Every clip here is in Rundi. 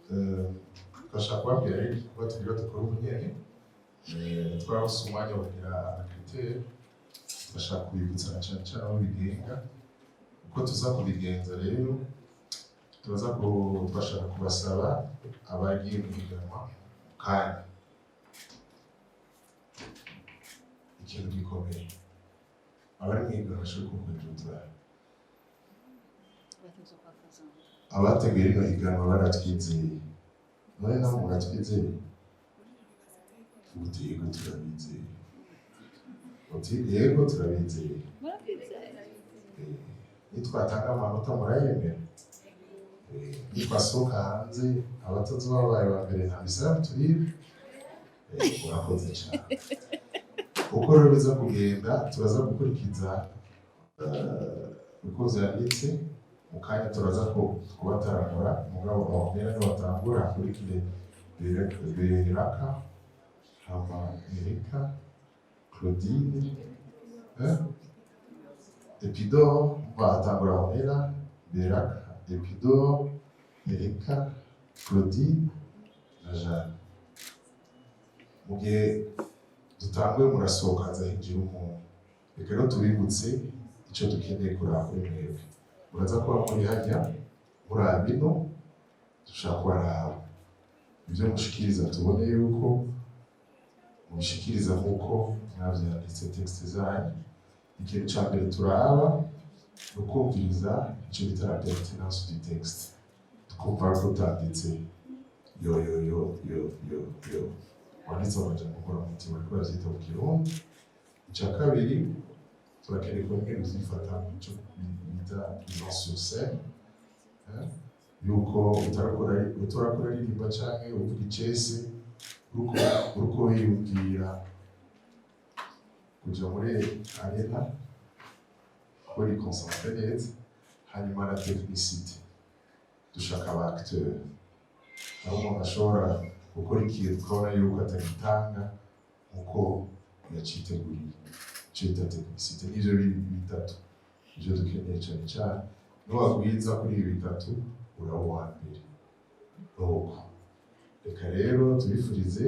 Twashaka kubabwira rero kuba tugira dukora ubunyene twarose umwanya wo kugira amakriteri twashaka kubibutsa na cane cane aho bigenga uko tuza kubigenza rero twashaka kubasaba abagiye guhiganwa kanya ikintu gikomeye abari mwiga bashobora kukwinjira abateguye rino higanwa baratwizeye none nabo muratwizeye uti yego turabizeye uti yego turabizeye nitwatanga amanota murayemera nitwasohoka hanze abatozi babaye ba mbere nta misaramu turibe murakoze cyane uko rero biza kugenda turaza gukurikiza uko vyanditse mu kanya turaza kubataramura umugabo wakumera niwe batangura akurikire Beraka hama Erika Claudine Epidore batangura Omera Beraka Epidore Erika Claudine na Jeanne mu gihe dutanguye murasohoka haza hinjira umuntu reka rero tubibutse ico dukeneye kuraba kuri mwebwe muraza kuba muri hajya muraba bino dushaka kubaraba ibyo mushikiriza tubone yuko mubishikiriza nk'uko mwavyanditse texte zanyu ikintu ca mbere turaba ni ukumviriza ico bita la pertinence du texte tukumva ko utanditse yo wanditse amajambo nkoramutima ariko bavyita mu kirundi ica kabiri turakeneye kumwe uzifata ico bita mise sur scène yuko utarakora ririmba canke uvuga icese uruko wiyumvira kuja muri arena kuri concentre neza hanyuma la technicité dushaka aba acteur aho umuntu ashobora gukora ikintu ukabona yuko atagitanga nkuko yaciteguriye ico bita technicité n'ivyo bitatu ivyo dukeneye cane cane niwagwiza kuri ibi bitatu uraba uwa mbere nuko reka rero tubifurize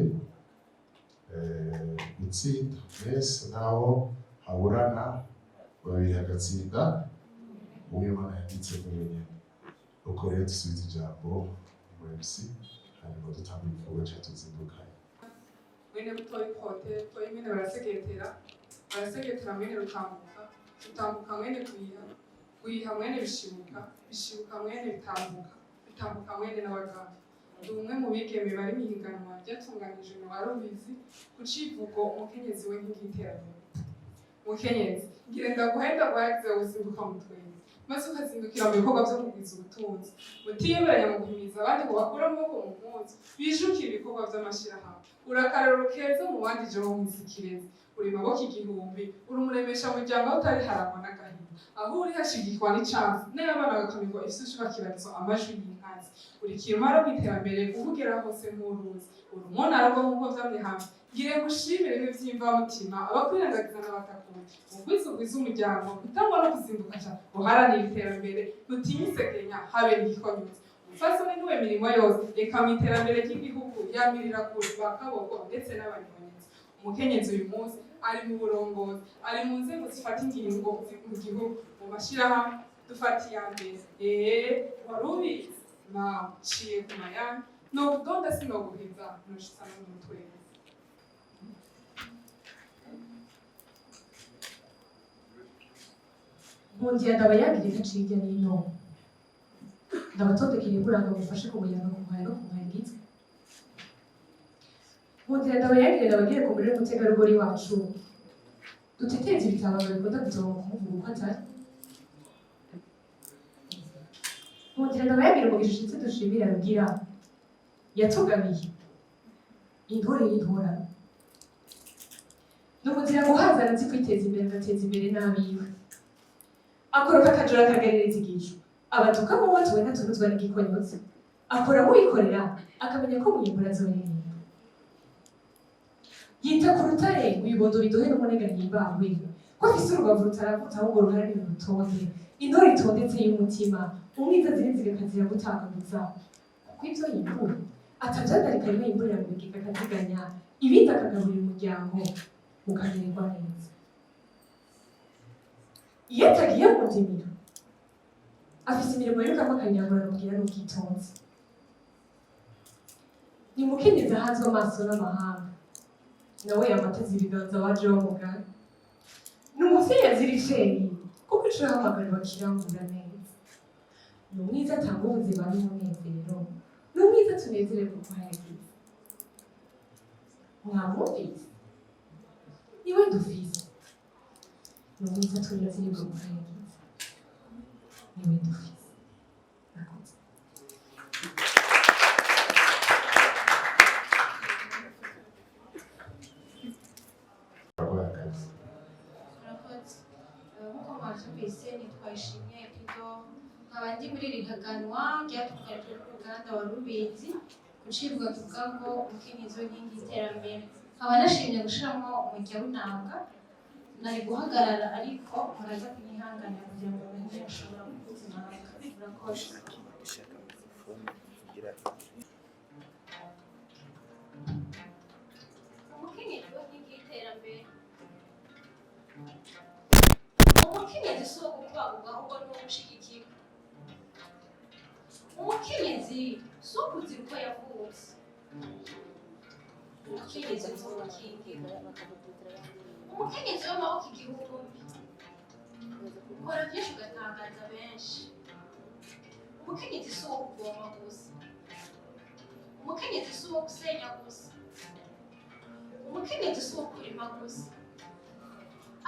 gutsinda mwese naho haburana babiri hagatsinda uwimana yanditse muri nyene nuko rero dusubize ijambo MC hanyuma dutanga igikorwa catuzindukanye mwene butoyi pote toyi mwene barasegetera mwene rutambuka mwene kuyiha mwene bishibuka mwene bitambuka mwene n'abaganga ndi umwe mu bigeme bari mu higanwa ryatunganijwe na warubizi ku civugo umukenyezi we nk'igiterambere mukenyezi ngire ndaguhenda guhagize usimbuka mutwenzi maze ukazindukira mu bikorwa vyo kugwiza ubutunzi mutiyeberanya mu guhimiriza abandi ngo bakure amaboko mu mpunzi bijukira ibikorwa vy'amashirahamwe urakararo keza mu bandi jewe mwizikirezi uri maboko igihumbi uri umuremesha muryango aho utari harangwa n'agahinda aho uri hashigikwa n'icamsi n'abana bakamirwa isushi bakibagizwa amajwi y'inkazi uri kirumara kw'iterambere kuvugera hose nk'uruzi uri umunara rwo nk'uko vyamye hamwe ngire ngushimire n'ivyivamutima abakwirengagiza n'abatakuye mugwiza umuryango kutangwa no kuzimbuka cane uharanira iterambere rutimisegenya habe n'igikonyuzi umufasoni niwe mirimo yose eka mw'iterambere ry'igihugu yamirira kure bakaboko ndetse n'abanyonzi umukenyezi uyu munsi ari mu burongozi ari mu nzego zifata ingingo mu gihugu mu mashirahamwe dufata iya mbere warubizi ciye ku mayani nokudonda sinoguhiza noshitsa n'umutwe Mundiya ndabayagirira nciye n'ino ndabatondekeye kuranga mufashe kumuyaga kumwaya no kumwayigitse Mundiya ndabayagirira abagiye kumurira umutegarugori wacu duteteze ibitabanga bikunda kuzoba kumuvuga uko atari Mundiya ndabayagirira mu gishitsi dushimira rugira yatugabiye intore y'intorano n'umuzira guhazana nzi kwiteza imbere ngateza imbere n'abiwe akoroka akajora akagerereza igicu abatuka mu watu we ntatunuzwa n'igikonyotsi akora muyikorera akamenya ko muyimbura azorerera yita ku rutare ibibondo bidohe n'umunega nyimbawe ko afise urubavu rutaravuta ahubwo ruharanira urutonde intore itondetse y'umutima umwiza zirinziga akazira gutakaguza kw'ivyo yimbura atavyadarika rimwe yimburira mu bigega akaziganya ibindi akagaburira umuryango ukamererwa neza. Iyo atagiye mu ndimiro afise imirimo yirukamwo akanyagura rugira n'ubwitonzi. Ni umukenyezi ahanzwe amaso n'amahanga, nawe yamateze ibiganza waje bamugana. Ni umuvyeyi azira iceri kuko ico yahamagariwe kirangura neza. Ni umwiza atanga ubuzima n'umunezero, ni umwiza tunezererwa kuko yagize. Mwamwumvise? Niwe dufise. Ni umwiza tunezererwa kuko yagize. Niwe dufise. Nakoze. Nk'uko mwavyumvise ntitwayishimye Epido nkaba ndi muri iri higanwa ryatunganijwe n'uruganda wa Rubizi ku civugo kivuga ngo umukenyezi w'inkingi y'iterambere. Nkaba nashimye gushiramwo umurya w'inanga, nari guhagarara ariko muraza kunyihanganira kugira ngo mumenye mushobora kuvuza inanga. Murakoze. Umukenyezi w'inkingi y'iterambere. Umukenyezi si uwo gukwaguka ahubwo ni uwo gushigikirwa. Umukenyezi si uwo kuzira uko yavutse. Umukenyezi ni uwo gukingirwa. Umukenyezi w'amaboko igihumbi. Ukora byinshi ugatangaza benshi. Umukenyezi si uwo kuvoma gusa. Umukenyezi si uwo gusenya gusa. Umukenyezi si uwo kurima gusa.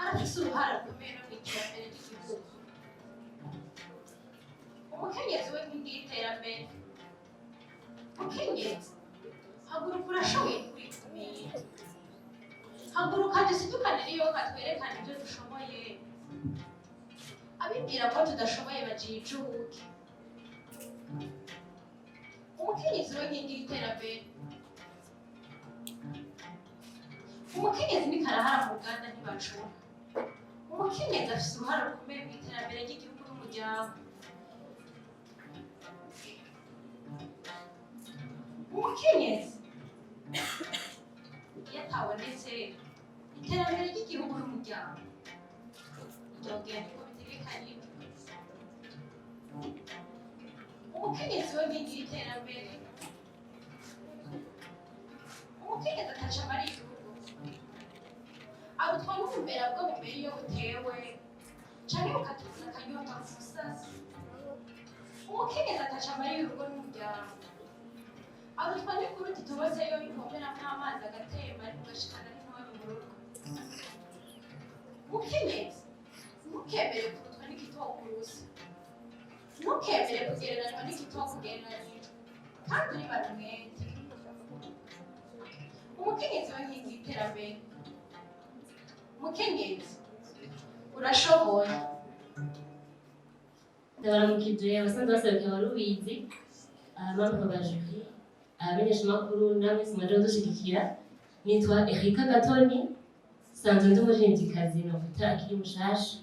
Arafise uruhara rukomeye no mw'iterambere ry'igihugu. Umukenyezi w'inkingi y'iterambere. Mukenyezi, haguruka urashoboye kurikumira. Haguruka dusidukanire iyo katwerekana ibyo dushoboye. Abibwira ko tudashoboye bajijuke. Umukenyezi w'inkingi y'iterambere. Umukenyezi ni karahara mu ruganda ntibacura. Umukenyezi afise uruhara rukomeye mu iterambere ry'igihugu n'umuryango. Umukenyezi iyo atabonetse iterambere ry'igihugu n'umuryango ryogenda uko bitegekanyijwe. Umukenyezi w'inkingi y'iterambere. Umukenyezi ataca amara igihugu. Arutwa n'ubumbera bwo bumbera iyo butewe canke bukatuzana akanyota mu musasi. Umukenyezi ataca amara y'urugo n'umuryango. Arutwa n'ikuru titobose yo ivomeramwo amazi agatemba ariko ugashikana n'intonyi mu rugo. Mukenyezi, ntukemere kurutwa n'igitokurusi. Ntukemere kugereranywa n'igitokugereranijwe kandi uribana umwete. Umukenyezi w'inkingi y'iterambere. Mukenyezi, urashoboye. Ndabaramukije abasanzwe baserukira wa Rubizi, abamampa ba juri, abamenyeshamakuru namwe simaje kudushigikira. Nitwa Erika Gatoni, sanzwe ndi umuririmvyikazi novuta akiri mushasha.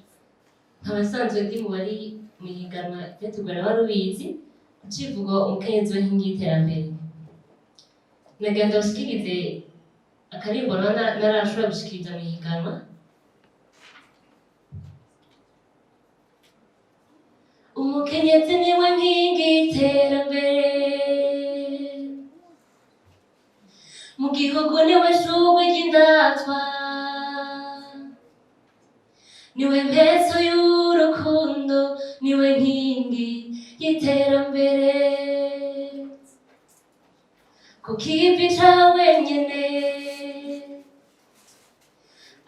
Nkaba nsanzwe ndi mu bari mu higanwa ryategurwa na wa Rubizi ku civugo umukenyezi w'inkingi y'iterambere. Nagira ndabashikirize akarimbo narashobora gushikiriza mu higanwa. Umukenyezi niwe nkingi y'iterambere, mu gihugu niwe shurwe ry'indatwa, niwe mpetso y'urukundo, niwe nkingi y'iterambere. Ku kivi ca wenyene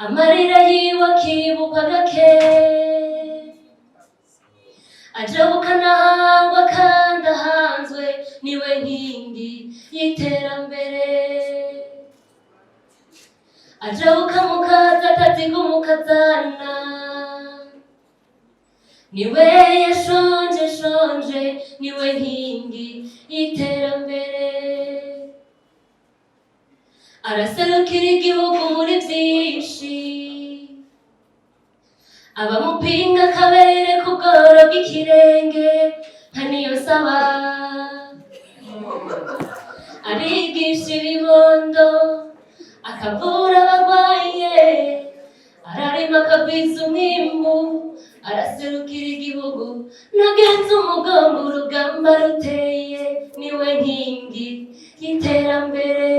amarira yiwe akibukwa gake, ajabuka nahangwa kandi ahanzwe, niwe nkingi y'iterambere. Ajabuka mukaza ataziga umukazana, niwe yashonje shonje, niwe nkingi y'iterambere. Araserukira igihugu muri vyinshi, abamupinga akabereka ubworo bw'ikirenge nka niyo saba. arigisha ibibondo akavura abagwaye ararima akagwiza umwimbu araserukira igihugu nagenze umugongo urugamba ruteye niwe nkingi y'iterambere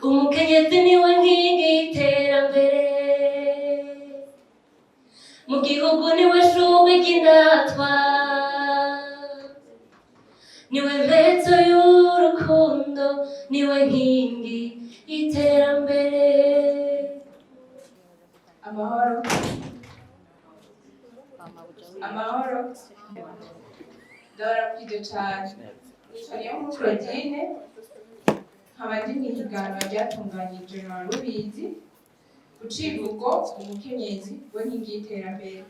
umukenyezi niwe nkingi y'iterambere mu gihugu niwe shugwe ry'indatwa niwe mpetso y'urukundo niwe nkingi y'iterambere amahoro amahoro ndabarakije cyane nitwa nkuru Claudine nkaba ndi mu higanwa ryatunganyijwe na Rubizi ku civugo umukenyezi we nkingi y'iterambere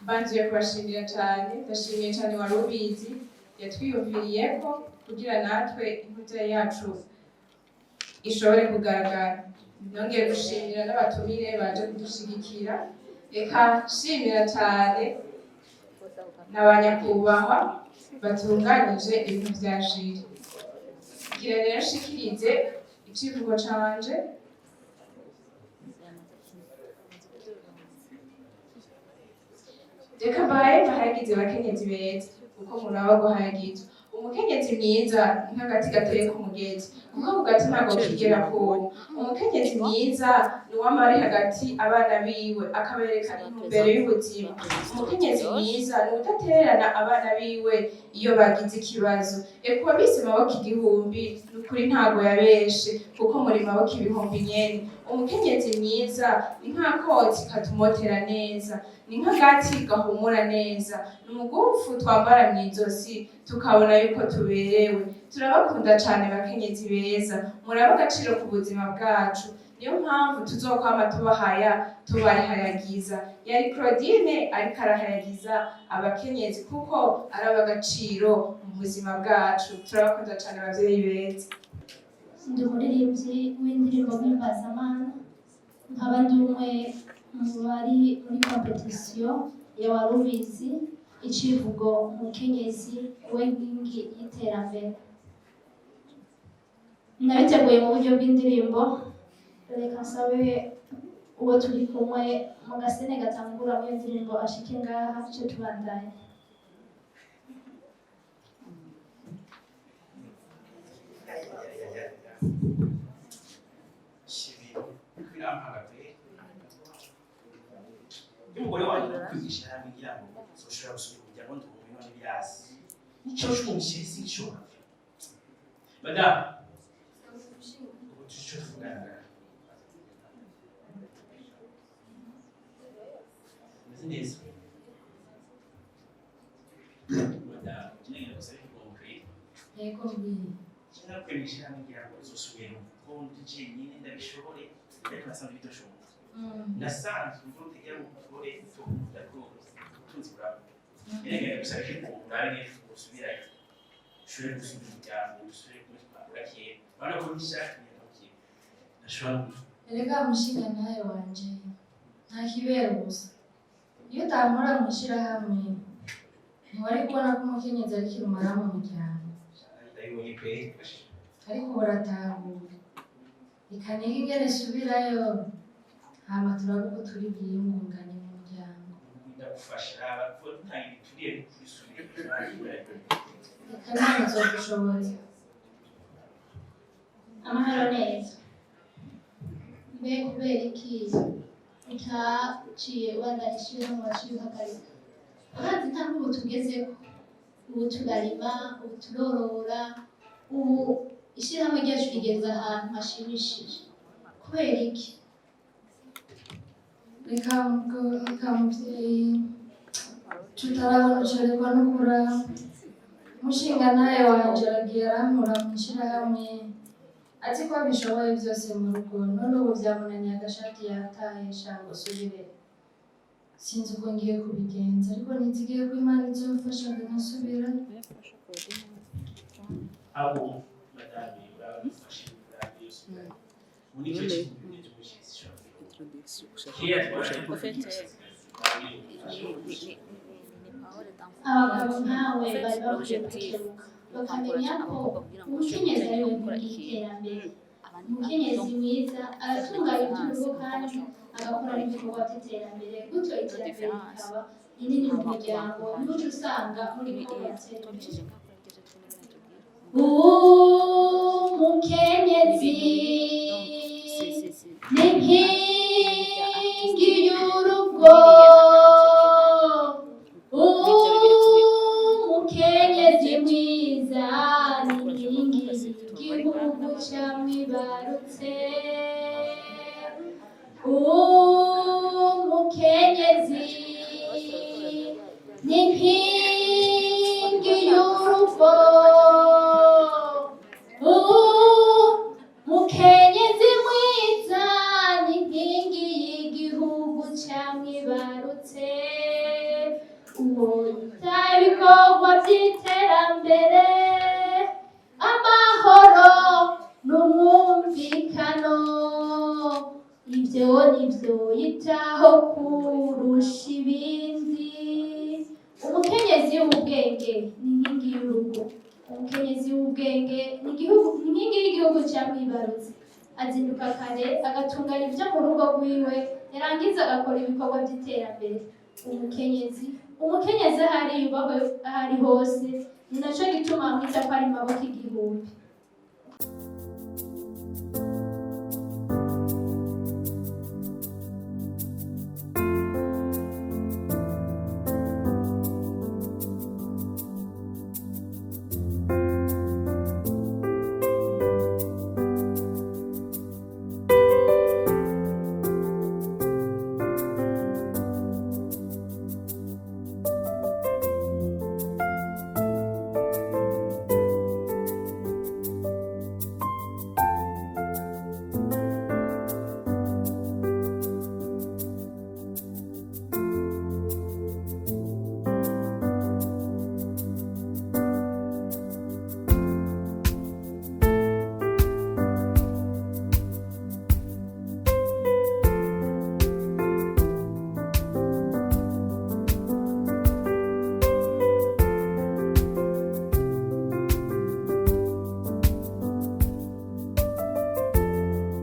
mbanzuye kubashimira cyane ndashimiye cyane wa Rubizi yatwiyumviriyeko kugira natwe impuzo yacu ishobore kugaragara nongeye gushimira n'abatumire baje kudushigikira reka nshimira cyane n'abanyakubahwa batunganyije ibintu vya jiri kugira rero nshikirize icivugo canje reka mbaye bahagize abakenyezi beza kuko muraba guhagizwa umukenyezi mwiza nk'agati gateye ku mugezi kuko ku gati ntabwo kigera kuma umukenyezi mwiza ni uwamari hagati abana biwe akabereka intumbero y'ubuzima umukenyezi mwiza ni udatererana abana biwe iyo bagize ikibazo ekuba bise maboko igihumbi n'ukuri ntabwo yabeshe kuko muri maboko ibihumbi nyene umukenyezi mwiza ni nk'akotsi katumotera neza ni nk'agati gahumura neza ni umugufu twambara mw'izosi tukabona yuko tuberewe turabakunda cyane bakenyezi beza muraba agaciro ku buzima bwacu niyo mpamvu tuzokwama tubahayagiza yari Claudine ariko arahayagiza abakenyezi kuko araba agaciro mu buzima bwacu turabakunda cyane abavyeyi beza ndi umuririmbyi w'indirimbo mpimbazamanza nkaba ndi umwe mu bari muri kompetisiyo ya Warubizi icivugo umukenyezi we nkingi y'iterambere nabiteguye mu buryo bw'indirimbo reka nsabe uwo turi kumwe mu gasene gatangura muri iyo ndirimbo ashike ngaha cyo tubandanye umugore wanjye kwigisha hamwe ngira ngo uzoshobora gusubira kujya ngo ndumwe none byasi nicyo cyumshye sinshobora madame ubu tucyo tuvugana neza madame ngiye gusaba ikombe yego mbiri cyangwa kwigisha hamwe ngira ngo uzosubira ngo ndije nyine ndabishobore ariko nasanze bidashoboka nasanze uvuga yari umugore tukunda ko tuzi bravo yenge gusaba ikombe ari gusubira ushobore gusubira umuryango ushobore kumutwara kiye bana ko nishaka nyamukiye nashobora erega mushinga nayo wanje nta kibera gusa iyo utamura mushira hamwe ntiwari kubona ko umukenyezi ari kirumara mu muryango ndabibonye pe ariko uratahura ikaneka ingene subirayo hama turavuga turi bwiyungunganye mu muryango ndagufasha ko ntangira ituriye kubisubira reka none nzogushoboza amahoro neza mbe kubera iki utaciye ubandanya ishyirahamwe waciye uhagarika urazi nta n'ubu tugezeko ubu turarima ubu turorora ubu ishyirahamwe ryacu rigeze ahantu hashimishije kubera iki reka muvyeyi tutarabona ucererwa no kuraba mushinga naye wanje aragiye arankura mw'ishirahamwe ati ko abishoboye byose mu rugo none ubu byamunaniye agashati yataye shango subire sinzi uko ngiye kubigenza ariko nizigiye ko Imana izomfasha ngasubira abo madame urabafasha yose muri cyo kintu cyo gushishira abagabo nkawe bari bakwiye gukebuka bakamenya ko umukenyezi ari we iterambere. Umukenyezi mwiza aratunganya iby'urugo kandi agakora n'ibikorwa by'iterambere, gutyo iterambere rikaba rinini mu muryango, n'uca usanga muri ko batera imbere. Umukenyezi ni inkingi y'urugo. Umukenyezi mwiza ni inkingi y'igihugu camwibarutse. Umukenyezi ni inkingi y'urugo. Umukenyezi mwiza ni inkingi y'igihugu camwibarutse. Uwo yita ibikorwa by'iterambere, amahoro n'umwumvikano, ibyo nibyo yitaho kurusha ibindi. Umukenyezi w'ubwenge ni inkingi y'urugo. Umukenyezi w'ubwenge ni inkingi y'igihugu camwibarutse. Azinduka kare agatunganya ibyo mu rugo rwiwe, yarangiza agakora ibikorwa by'iterambere. Umukenyezi ahari yubahwe ahari hose, ni naco gituma amwita ko ari maboko igihumbi.